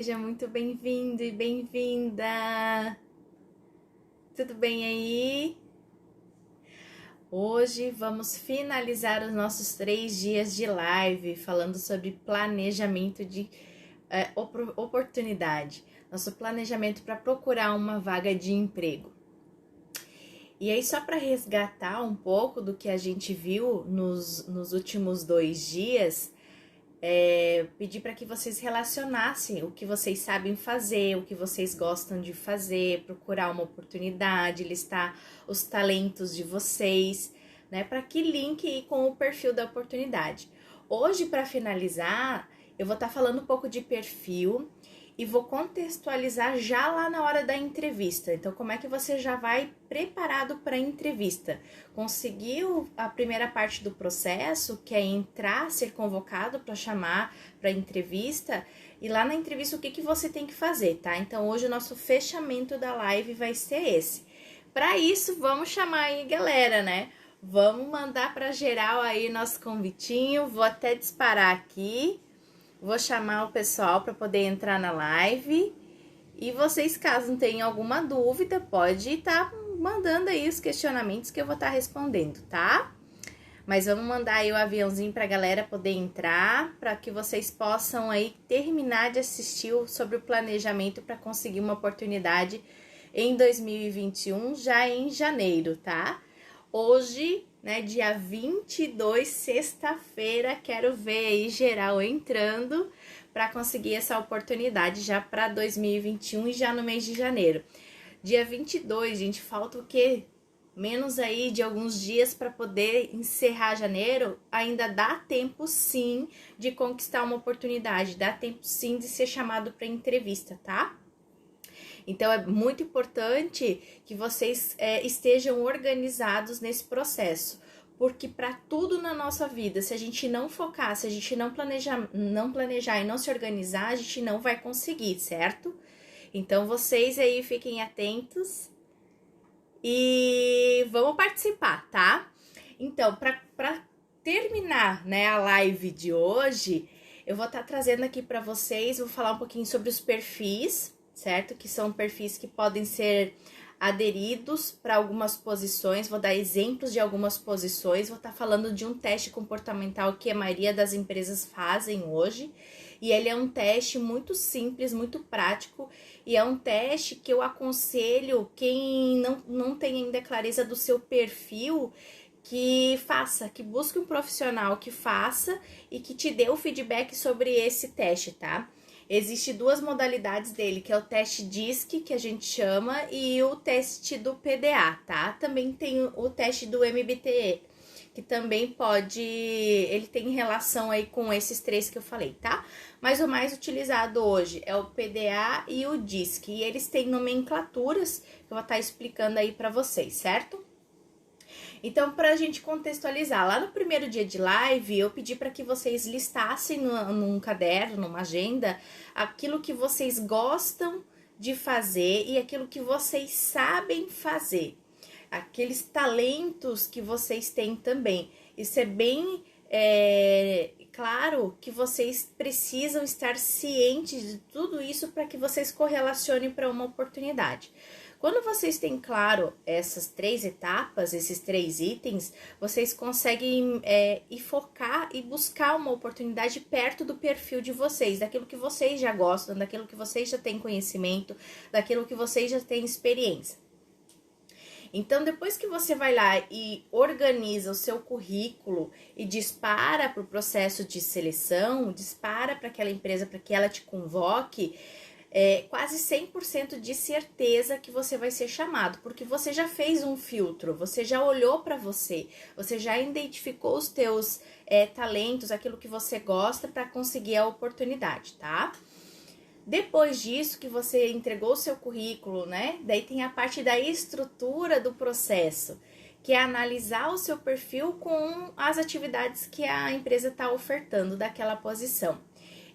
Seja muito bem-vindo e bem-vinda! Tudo bem aí? Hoje vamos finalizar os nossos 3 dias de live falando sobre planejamento de oportunidade, nosso planejamento para procurar uma vaga de emprego. E aí, só para resgatar um pouco do que a gente viu nos últimos 2 dias, pedir para que vocês relacionassem o que vocês sabem fazer, o que vocês gostam de fazer, procurar uma oportunidade, listar os talentos de vocês, né? Para que linke com o perfil da oportunidade. Hoje, para finalizar, eu vou estar falando um pouco de perfil e vou contextualizar já lá na hora da entrevista. Então, como é que você já vai preparado para a entrevista? Conseguiu a primeira parte do processo, que é entrar, ser convocado para chamar para entrevista, e lá na entrevista o que você tem que fazer, tá? Então, hoje o nosso fechamento da live vai ser esse. Para isso, vamos chamar aí galera, né? Vamos mandar para geral aí nosso convitinho. Vou até disparar aqui. Vou chamar o pessoal para poder entrar na live. E vocês, caso tenham alguma dúvida, pode estar mandando aí os questionamentos que eu vou estar respondendo, tá? Mas vamos mandar aí o aviãozinho para a galera poder entrar, para que vocês possam aí terminar de assistir sobre o planejamento para conseguir uma oportunidade em 2021, já em janeiro, tá? Hoje, né, dia 22, sexta-feira, quero ver aí geral entrando para conseguir essa oportunidade já para 2021 e já no mês de janeiro. Dia 22, gente, falta o quê? Menos aí de alguns dias para poder encerrar janeiro. Ainda dá tempo sim de conquistar uma oportunidade, dá tempo sim de ser chamado para entrevista, tá? Então, é muito importante que vocês estejam organizados nesse processo, porque para tudo na nossa vida, se a gente não focar, se a gente não planejar e não se organizar, a gente não vai conseguir, certo? Então, vocês aí fiquem atentos e vamos participar, tá? Então, para terminar, né, a live de hoje, eu vou estar trazendo aqui para vocês, vou falar um pouquinho sobre os perfis, certo? Que são perfis que podem ser aderidos para algumas posições, vou dar exemplos de algumas posições, vou estar falando de um teste comportamental que a maioria das empresas fazem hoje, e ele é um teste muito simples, muito prático, e é um teste que eu aconselho quem não tem ainda clareza do seu perfil, que faça, que busque um profissional que faça e que te dê o feedback sobre esse teste, tá? Existem 2 modalidades dele, que é o teste DISC, que a gente chama, e o teste do PDA, tá? Também tem o teste do MBTI, que também pode... ele tem relação aí com esses 3 que eu falei, tá? Mas o mais utilizado hoje é o PDA e o DISC, e eles têm nomenclaturas que eu vou estar explicando aí pra vocês, certo? Então, para a gente contextualizar, lá no primeiro dia de live, eu pedi para que vocês listassem num caderno, numa agenda, aquilo que vocês gostam de fazer e aquilo que vocês sabem fazer. Aqueles talentos que vocês têm também. Isso é bem claro que vocês precisam estar cientes de tudo isso para que vocês correlacionem para uma oportunidade. Quando vocês têm claro essas 3 etapas, esses 3 itens, vocês conseguem ir focar e buscar uma oportunidade perto do perfil de vocês, daquilo que vocês já gostam, daquilo que vocês já têm conhecimento, daquilo que vocês já têm experiência. Então, depois que você vai lá e organiza o seu currículo e dispara para o processo de seleção, dispara para aquela empresa para que ela te convoque, quase 100% de certeza que você vai ser chamado, porque você já fez um filtro, você já olhou para você já identificou os teus talentos, aquilo que você gosta para conseguir a oportunidade, tá? Depois disso que você entregou o seu currículo, né? Daí tem a parte da estrutura do processo, que é analisar o seu perfil com as atividades que a empresa está ofertando daquela posição.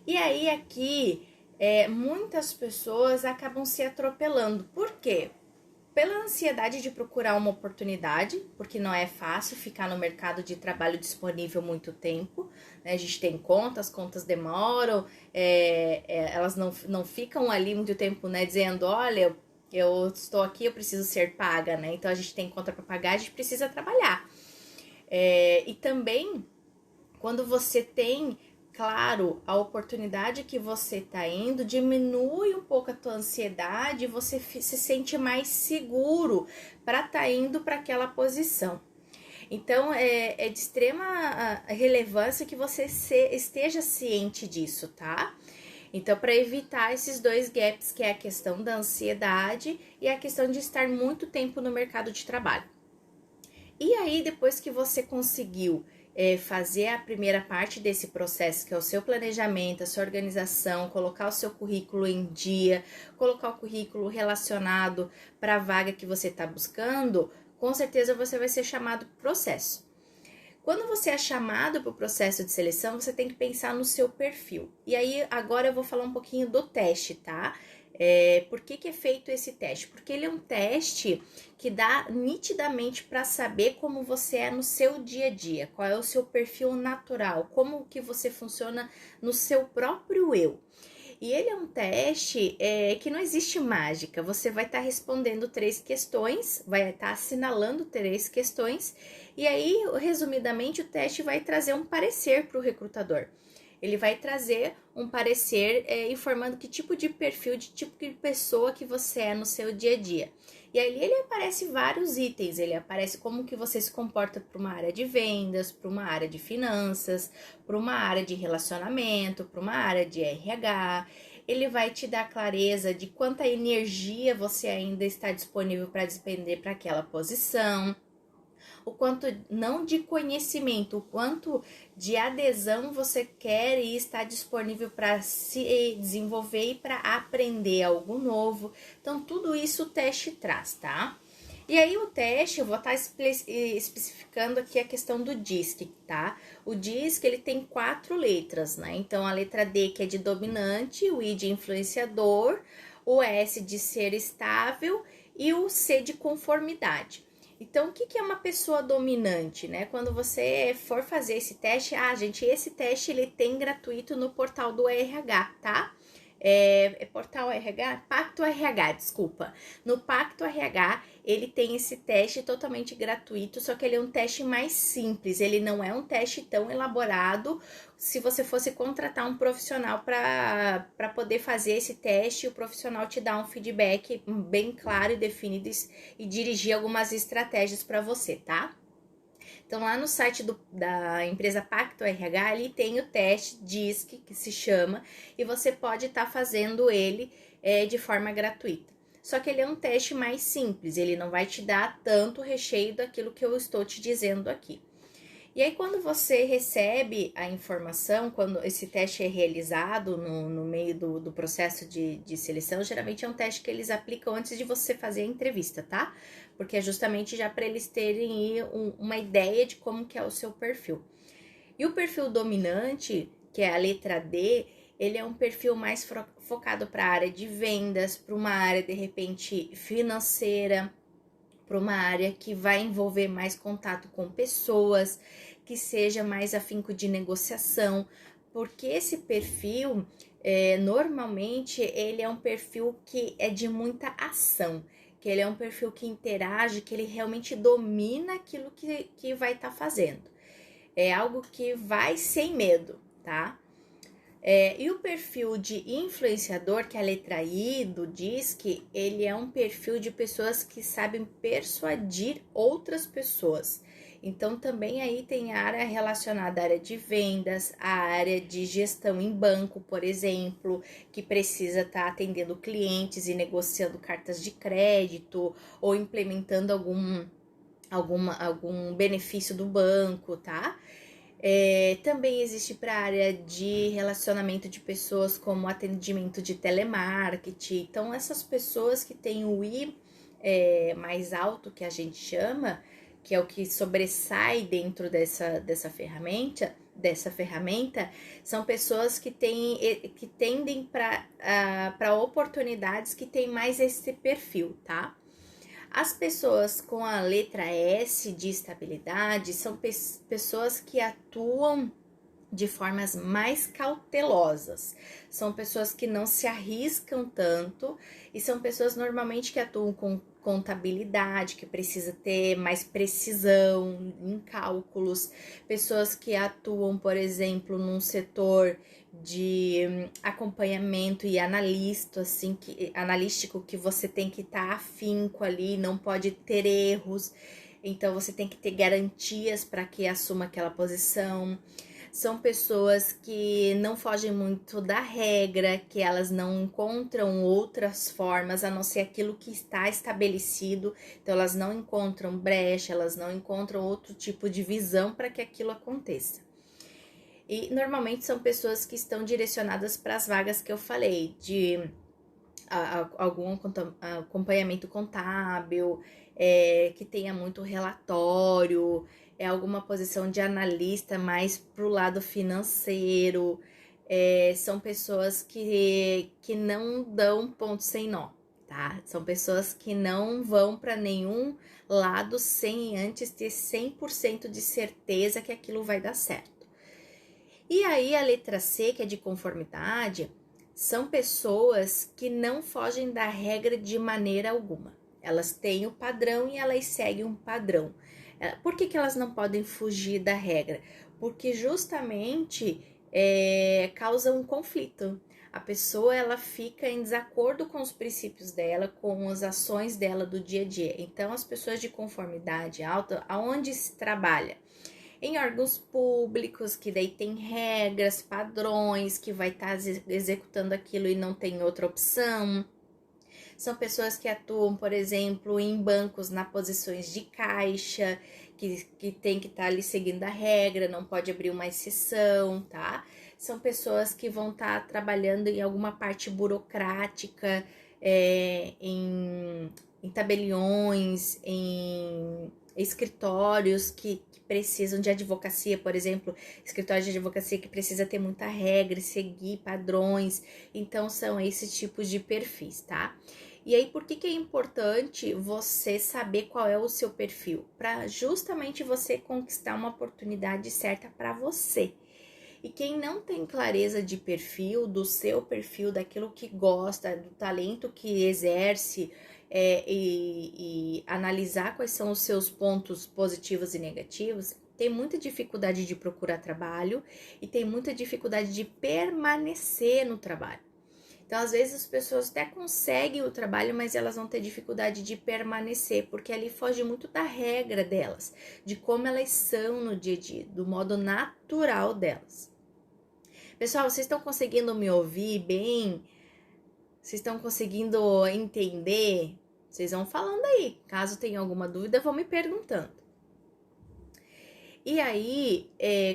E aí aqui muitas pessoas acabam se atropelando. Por quê? pela ansiedade de procurar uma oportunidade, porque não é fácil ficar no mercado de trabalho disponível muito tempo, né? A gente tem contas, contas demoram, elas não ficam ali muito tempo, né, dizendo, olha, eu estou aqui, eu preciso ser paga, né? Então a gente tem conta para pagar, a gente precisa trabalhar. E também, quando você tem, claro, a oportunidade que você tá indo, diminui um pouco a tua ansiedade, você se sente mais seguro para tá indo para aquela posição. Então, é de extrema relevância que você esteja ciente disso, tá? Então, para evitar esses dois gaps, que é a questão da ansiedade e a questão de estar muito tempo no mercado de trabalho. E aí, depois que você conseguiu fazer a primeira parte desse processo, que é o seu planejamento, a sua organização, colocar o seu currículo em dia, colocar o currículo relacionado para a vaga que você está buscando, com certeza você vai ser chamado para o processo. Quando você é chamado para o processo de seleção, você tem que pensar no seu perfil. E aí, agora eu vou falar um pouquinho do teste, tá? Por que é feito esse teste? Porque ele é um teste que dá nitidamente para saber como você é no seu dia a dia, qual é o seu perfil natural, como que você funciona no seu próprio eu. E ele é um teste que não existe mágica, você vai estar respondendo 3 questões, vai estar assinalando 3 questões, e aí, resumidamente, o teste vai trazer um parecer para o recrutador. Ele vai trazer um parecer informando que tipo de perfil, de tipo de pessoa que você é no seu dia a dia. E ali ele aparece vários itens, ele aparece como que você se comporta para uma área de vendas, para uma área de finanças, para uma área de relacionamento, para uma área de RH. Ele vai te dar clareza de quanta energia você ainda está disponível para despender para aquela posição. O quanto não de conhecimento, o quanto de adesão você quer e está disponível para se desenvolver e para aprender algo novo. Então, tudo isso o teste traz, tá? E aí o teste, eu vou estar especificando aqui a questão do DISC, tá? O DISC, ele tem 4 letras, né? Então, a letra D, que é de dominante, o I de influenciador, o S de ser estável e o C de conformidade. Então, o que é uma pessoa dominante, né? Quando você for fazer esse teste, gente, esse teste ele tem gratuito no portal do RH, tá? Portal RH? Pacto RH, desculpa. No Pacto RH, ele tem esse teste totalmente gratuito, só que ele é um teste mais simples, ele não é um teste tão elaborado. Se você fosse contratar um profissional para poder fazer esse teste, o profissional te dá um feedback bem claro e definido e dirigir algumas estratégias para você, tá? Então, lá no site da empresa Pacto RH, ali tem o teste DISC, que se chama, e você pode estar fazendo ele de forma gratuita. Só que ele é um teste mais simples, ele não vai te dar tanto recheio daquilo que eu estou te dizendo aqui. E aí, quando você recebe a informação, quando esse teste é realizado no meio do processo de seleção, geralmente é um teste que eles aplicam antes de você fazer a entrevista, tá? Porque é justamente já para eles terem uma ideia de como que é o seu perfil. E o perfil dominante, que é a letra D, ele é um perfil mais focado para a área de vendas, para uma área, de repente, financeira, para uma área que vai envolver mais contato com pessoas, que seja mais afinco de negociação, porque esse perfil, normalmente, ele é um perfil que é de muita ação, que ele é um perfil que interage, que ele realmente domina aquilo que vai estar fazendo. É algo que vai sem medo, tá? E o perfil de influenciador, que é a letra I do DISC, ele é um perfil de pessoas que sabem persuadir outras pessoas. Então, também aí tem a área relacionada à área de vendas, a área de gestão em banco, por exemplo, que precisa estar atendendo clientes e negociando cartas de crédito ou implementando algum benefício do banco, tá? Também existe para a área de relacionamento de pessoas, como atendimento de telemarketing. Então, essas pessoas que têm o I mais alto, que a gente chama, que é o que sobressai dentro dessa ferramenta, são pessoas que tendem para oportunidades que têm mais esse perfil, tá? As pessoas com a letra S de estabilidade são pessoas que atuam de formas mais cautelosas. São pessoas que não se arriscam tanto e são pessoas normalmente que atuam com contabilidade, que precisa ter mais precisão em cálculos, pessoas que atuam, por exemplo, num setor de acompanhamento e analístico, assim, analístico, que você tem que estar afinco ali, não pode ter erros, então você tem que ter garantias para que assuma aquela posição. São pessoas que não fogem muito da regra, que elas não encontram outras formas a não ser aquilo que está estabelecido. Então, elas não encontram brecha, elas não encontram outro tipo de visão para que aquilo aconteça. E normalmente são pessoas que estão direcionadas para as vagas que eu falei, de algum acompanhamento contábil, que tenha muito relatório, alguma posição de analista mais para o lado financeiro. São pessoas que não dão ponto sem nó, tá? São pessoas que não vão para nenhum lado sem antes ter 100% de certeza que aquilo vai dar certo. E aí a letra C, que é de conformidade, são pessoas que não fogem da regra de maneira alguma. Elas têm o padrão e elas seguem um padrão. Por que elas não podem fugir da regra? Porque justamente causa um conflito. A pessoa ela fica em desacordo com os princípios dela, com as ações dela do dia a dia. Então, as pessoas de conformidade alta, aonde se trabalha? Em órgãos públicos, que daí tem regras, padrões, que vai estar executando aquilo e não tem outra opção. São pessoas que atuam, por exemplo, em bancos na posições de caixa, que tem que estar ali seguindo a regra, não pode abrir uma exceção, tá? São pessoas que vão estar trabalhando em alguma parte burocrática, em tabeliões, em escritórios que precisam de advocacia, por exemplo, escritório de advocacia que precisa ter muita regra, seguir padrões. Então, são esses tipos de perfis, tá? E aí, por que é importante você saber qual é o seu perfil? Para justamente você conquistar uma oportunidade certa para você. E quem não tem clareza de perfil, do seu perfil, daquilo que gosta, do talento que exerce, e analisar quais são os seus pontos positivos e negativos, tem muita dificuldade de procurar trabalho e tem muita dificuldade de permanecer no trabalho. Então, às vezes, as pessoas até conseguem o trabalho, mas elas vão ter dificuldade de permanecer, porque ali foge muito da regra delas, de como elas são no dia a dia, do modo natural delas. Pessoal, vocês estão conseguindo me ouvir bem? Vocês estão conseguindo entender? Vocês vão falando aí. Caso tenha alguma dúvida, vão me perguntando. E aí,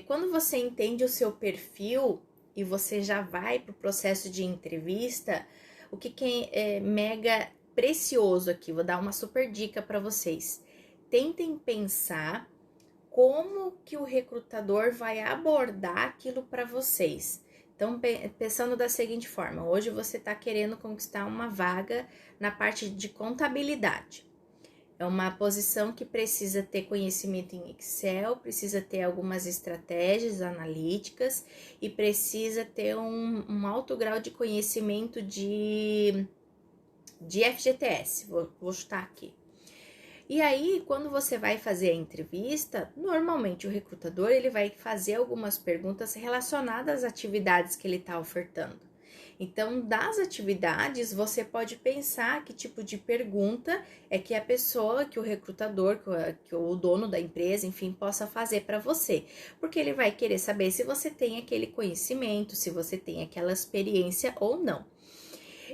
quando você entende o seu perfil e você já vai para o processo de entrevista, o que é mega precioso aqui, vou dar uma super dica para vocês. Tentem pensar como que o recrutador vai abordar aquilo para vocês. Então, pensando da seguinte forma, hoje você está querendo conquistar uma vaga na parte de contabilidade. É uma posição que precisa ter conhecimento em Excel, precisa ter algumas estratégias analíticas e precisa ter um alto grau de conhecimento de FGTS, vou chutar aqui. E aí, quando você vai fazer a entrevista, normalmente o recrutador ele vai fazer algumas perguntas relacionadas às atividades que ele está ofertando. Então, das atividades, você pode pensar que tipo de pergunta é que a pessoa, que o recrutador, que o dono da empresa, enfim, possa fazer para você. Porque ele vai querer saber se você tem aquele conhecimento, se você tem aquela experiência ou não.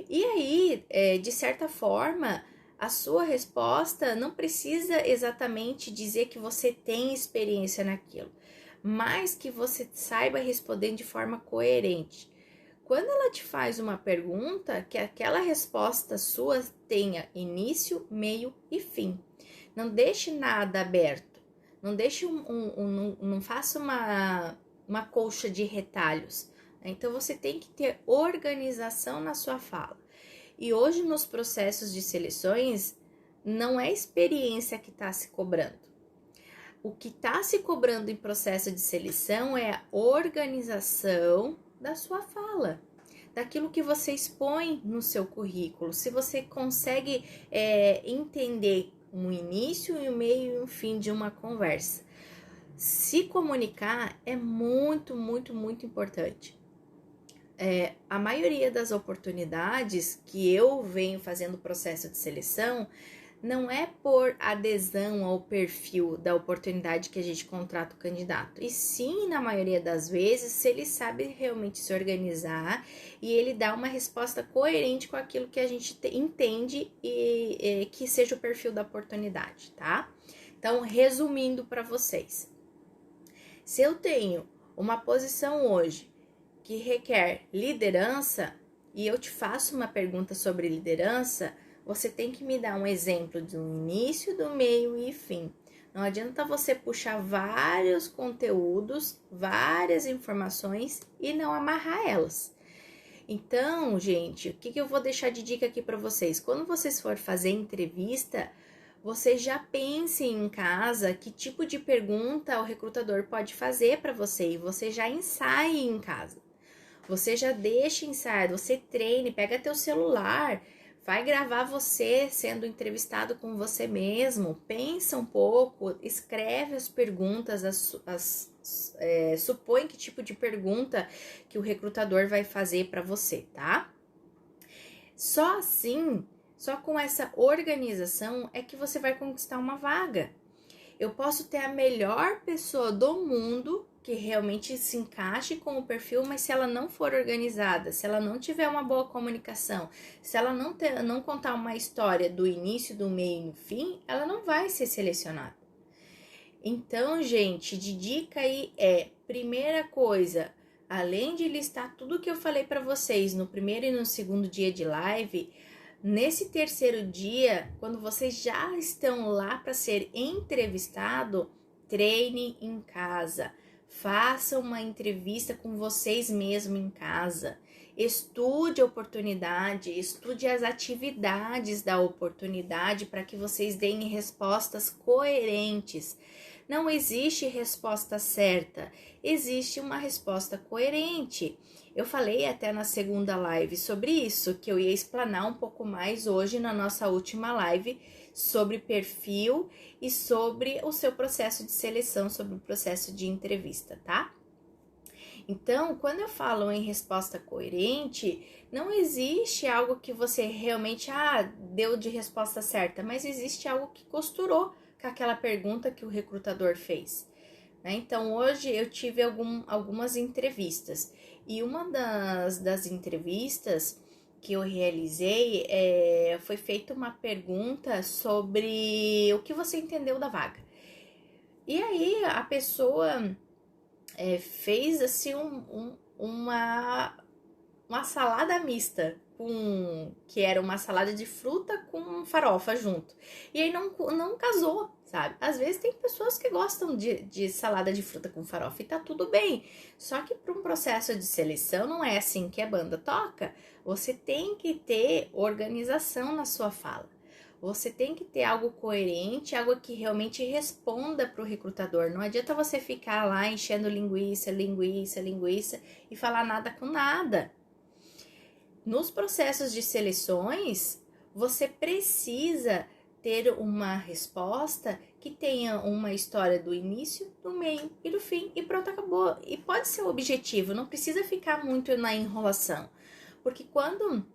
E aí, de certa forma, a sua resposta não precisa exatamente dizer que você tem experiência naquilo, mas que você saiba responder de forma coerente. Quando ela te faz uma pergunta, que aquela resposta sua tenha início, meio e fim. Não deixe nada aberto. Não deixe não faça uma colcha de retalhos. Então você tem que ter organização na sua fala. E hoje nos processos de seleções, não é experiência que está se cobrando. O que está se cobrando em processo de seleção é a organização da sua fala, daquilo que você expõe no seu currículo. Se você consegue entender um início e um meio e um fim de uma conversa. Se comunicar é muito, muito, muito importante. A maioria das oportunidades que eu venho fazendo processo de seleção não é por adesão ao perfil da oportunidade que a gente contrata o candidato, e sim, na maioria das vezes, se ele sabe realmente se organizar e ele dá uma resposta coerente com aquilo que a gente entende e que seja o perfil da oportunidade, tá? Então, resumindo para vocês, se eu tenho uma posição hoje que requer liderança e eu te faço uma pergunta sobre liderança, você tem que me dar um exemplo do início, do meio e fim. Não adianta você puxar vários conteúdos, várias informações e não amarrar elas. Então, gente, o que eu vou deixar de dica aqui para vocês? Quando vocês for fazer entrevista, vocês já pensem em casa que tipo de pergunta o recrutador pode fazer para você e você já ensaie em casa. Você já deixa ensaiado, você treine, pega teu celular, vai gravar você sendo entrevistado com você mesmo, pensa um pouco, escreve as perguntas, supõe que tipo de pergunta que o recrutador vai fazer para você, tá? Só assim, só com essa organização é que você vai conquistar uma vaga. Eu posso ter a melhor pessoa do mundo que realmente se encaixe com o perfil, mas se ela não for organizada, se ela não tiver uma boa comunicação, se ela não contar uma história do início, do meio e do fim, ela não vai ser selecionada. Então, gente, de dica aí primeira coisa, além de listar tudo que eu falei para vocês no primeiro e no segundo dia de live, nesse terceiro dia, quando vocês já estão lá para ser entrevistado, treine em casa. Faça uma entrevista com vocês mesmos em casa. Estude a oportunidade, estude as atividades da oportunidade para que vocês deem respostas coerentes. Não existe resposta certa, existe uma resposta coerente. Eu falei até na segunda live sobre isso, que eu ia explanar um pouco mais hoje na nossa última live sobre perfil e sobre o seu processo de seleção, sobre o processo de entrevista, tá? Então, quando eu falo em resposta coerente, não existe algo que você realmente deu de resposta certa, mas existe algo que costurou com aquela pergunta que o recrutador fez. Então, hoje eu tive algumas entrevistas e uma das entrevistas que eu realizei foi feita uma pergunta sobre o que você entendeu da vaga. E aí a pessoa fez assim uma salada mista, que era uma salada de fruta com farofa junto. E aí não casou, sabe? Às vezes tem pessoas que gostam de salada de fruta com farofa e tá tudo bem. Só que para um processo de seleção não é assim que a banda toca. Você tem que ter organização na sua fala. Você tem que ter algo coerente, algo que realmente responda para o recrutador. Não adianta você ficar lá enchendo linguiça e falar nada com nada. Nos processos de seleções, você precisa ter uma resposta que tenha uma história do início, do meio e do fim e pronto, acabou. E pode ser o objetivo, não precisa ficar muito na enrolação. Porque quando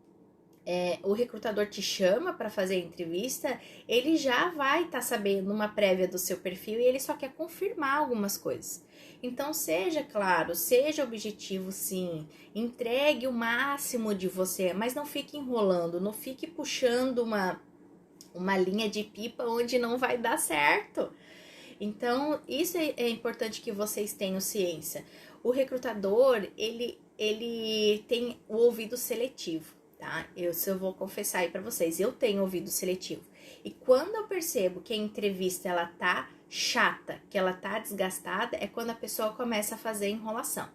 o recrutador te chama para fazer a entrevista, ele já vai estar sabendo uma prévia do seu perfil e ele só quer confirmar algumas coisas. Então, seja claro, seja objetivo, sim, entregue o máximo de você, mas não fique enrolando, não fique puxando uma linha de pipa onde não vai dar certo. Então, isso é importante que vocês tenham ciência. O recrutador, ele tem o ouvido seletivo, tá? Eu vou confessar aí pra vocês, eu tenho ouvido seletivo. E quando eu percebo que a entrevista, ela tá chata, que ela tá desgastada, é quando a pessoa começa a fazer enrolação.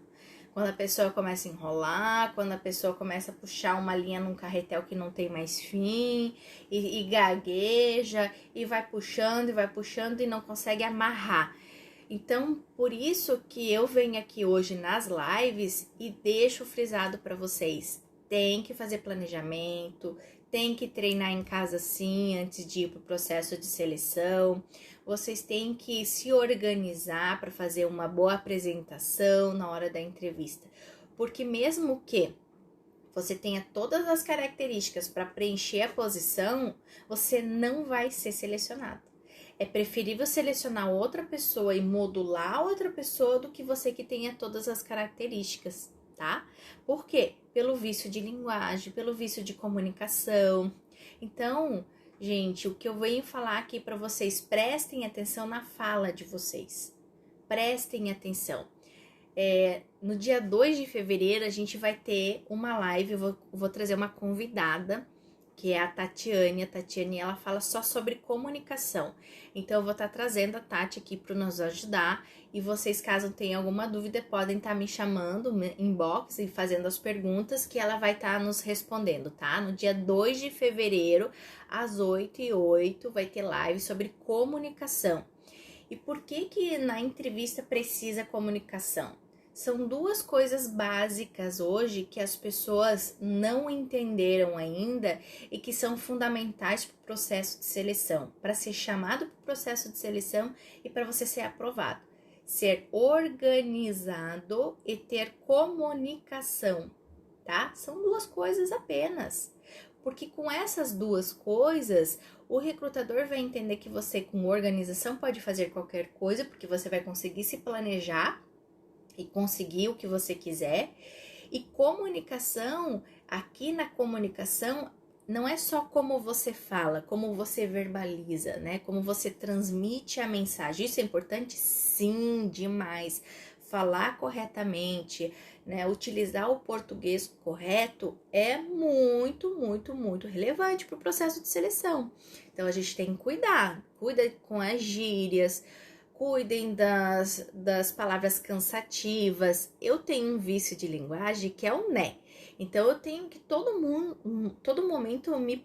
Quando a pessoa começa a enrolar, quando a pessoa começa a puxar uma linha num carretel que não tem mais fim, e gagueja, e vai puxando e não consegue amarrar. Então, por isso que eu venho aqui hoje nas lives e deixo frisado para vocês. Tem que fazer planejamento, tem que treinar em casa sim, antes de ir para o processo de seleção. Vocês têm que se organizar para fazer uma boa apresentação na hora da entrevista. Porque mesmo que você tenha todas as características para preencher a posição, você não vai ser selecionado. É preferível selecionar outra pessoa e modular outra pessoa do que você que tenha todas as características, tá? Por quê? Pelo vício de linguagem, pelo vício de comunicação. Então, gente, o que eu venho falar aqui para vocês, prestem atenção na fala de vocês. Prestem atenção. No dia 2 de fevereiro, a gente vai ter uma live, eu vou trazer uma convidada, que é a Tatiane. A Tatiane, ela fala só sobre comunicação. Então, eu vou estar trazendo a Tati aqui para nos ajudar. E vocês, caso tenham alguma dúvida, podem estar me chamando no inbox e fazendo as perguntas que ela vai estar nos respondendo, tá? No dia 2 de fevereiro, às 8h08, vai ter live sobre comunicação. E por que na entrevista precisa comunicação? São duas coisas básicas hoje que as pessoas não entenderam ainda e que são fundamentais para o processo de seleção, para ser chamado para o processo de seleção e para você ser aprovado. Ser organizado e ter comunicação, tá? São duas coisas apenas. Porque com essas duas coisas, o recrutador vai entender que você, com organização, pode fazer qualquer coisa, porque você vai conseguir se planejar e conseguir o que você quiser. E comunicação, aqui na comunicação, não é só como você fala, como você verbaliza, né? Como você transmite a mensagem. Isso é importante? Sim, demais. Falar corretamente, né? Utilizar o português correto é muito, muito, muito relevante para o processo de seleção. Então, a gente tem que cuidar. Cuida com as gírias, cuidem das palavras cansativas. Eu tenho um vício de linguagem que é o né. Então, eu tenho que todo momento me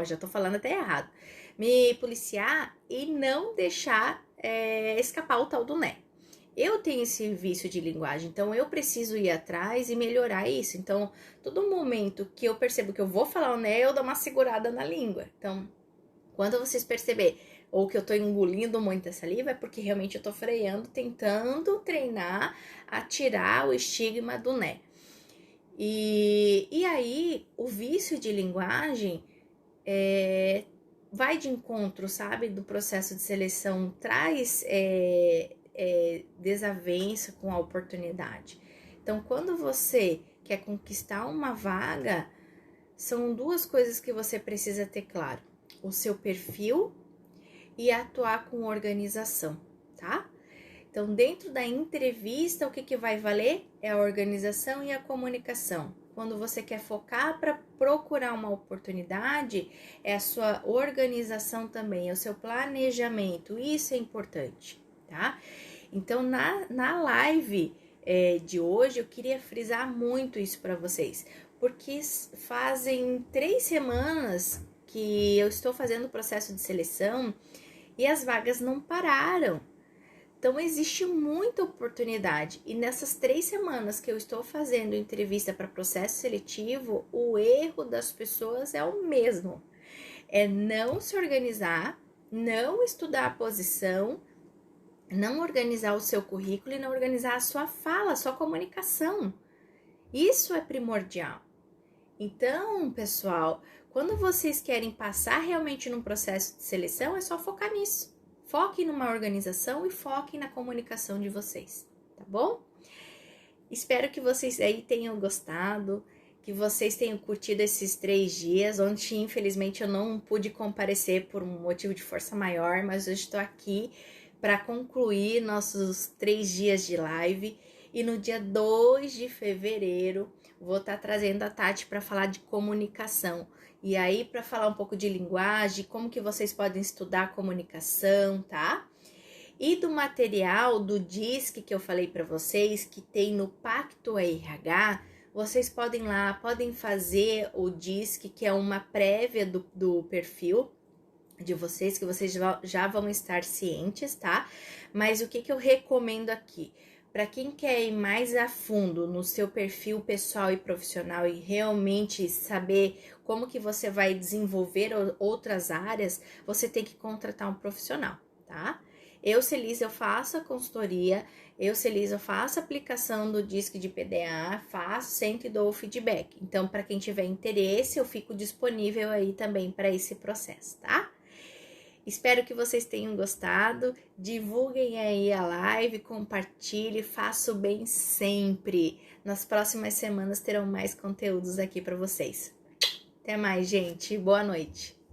já tô falando até errado. Me policiar e não deixar escapar o tal do né. Eu tenho esse vício de linguagem, então eu preciso ir atrás e melhorar isso. Então, todo momento que eu percebo que eu vou falar o né, eu dou uma segurada na língua. Então, quando vocês perceberem ou que eu tô engolindo muita saliva, é porque realmente eu tô freando, tentando treinar a tirar o estigma do né. E aí, o vício de linguagem vai de encontro, sabe, do processo de seleção, traz desavença com a oportunidade. Então, quando você quer conquistar uma vaga, são duas coisas que você precisa ter claro: o seu perfil e atuar com organização, tá? Então, dentro da entrevista, o que vai valer é a organização e a comunicação. Quando você quer focar para procurar uma oportunidade, é a sua organização também, é o seu planejamento. Isso é importante, tá? Então, na live de hoje, eu queria frisar muito isso para vocês, porque fazem 3 semanas que eu estou fazendo o processo de seleção e as vagas não pararam. Então, existe muita oportunidade. E nessas 3 semanas que eu estou fazendo entrevista para processo seletivo, o erro das pessoas é o mesmo. É não se organizar, não estudar a posição, não organizar o seu currículo e não organizar a sua fala, a sua comunicação. Isso é primordial. Então, pessoal, quando vocês querem passar realmente num processo de seleção, é só focar nisso. Foquem numa organização e foquem na comunicação de vocês, tá bom? Espero que vocês aí tenham gostado, que vocês tenham curtido esses 3 dias. Ontem, infelizmente, eu não pude comparecer por um motivo de força maior, mas hoje estou aqui para concluir nossos 3 dias de live. E no dia 2 de fevereiro, vou estar trazendo a Tati para falar de comunicação. E aí, para falar um pouco de linguagem, como que vocês podem estudar comunicação, tá? E do material do DISC que eu falei para vocês, que tem no Pacto RH, vocês podem lá, podem fazer o DISC, que é uma prévia do perfil de vocês, que vocês já vão estar cientes, tá? Mas o que eu recomendo aqui? Para quem quer ir mais a fundo no seu perfil pessoal e profissional e realmente saber como que você vai desenvolver outras áreas, você tem que contratar um profissional, tá? Eu, Celisa, eu faço a consultoria, eu, Celisa, eu faço a aplicação do DISC de PDA, faço, sempre dou o feedback. Então, para quem tiver interesse, eu fico disponível aí também para esse processo, tá? Espero que vocês tenham gostado, divulguem aí a live, compartilhe, faça o bem sempre. Nas próximas semanas terão mais conteúdos aqui para vocês. Até mais, gente. Boa noite.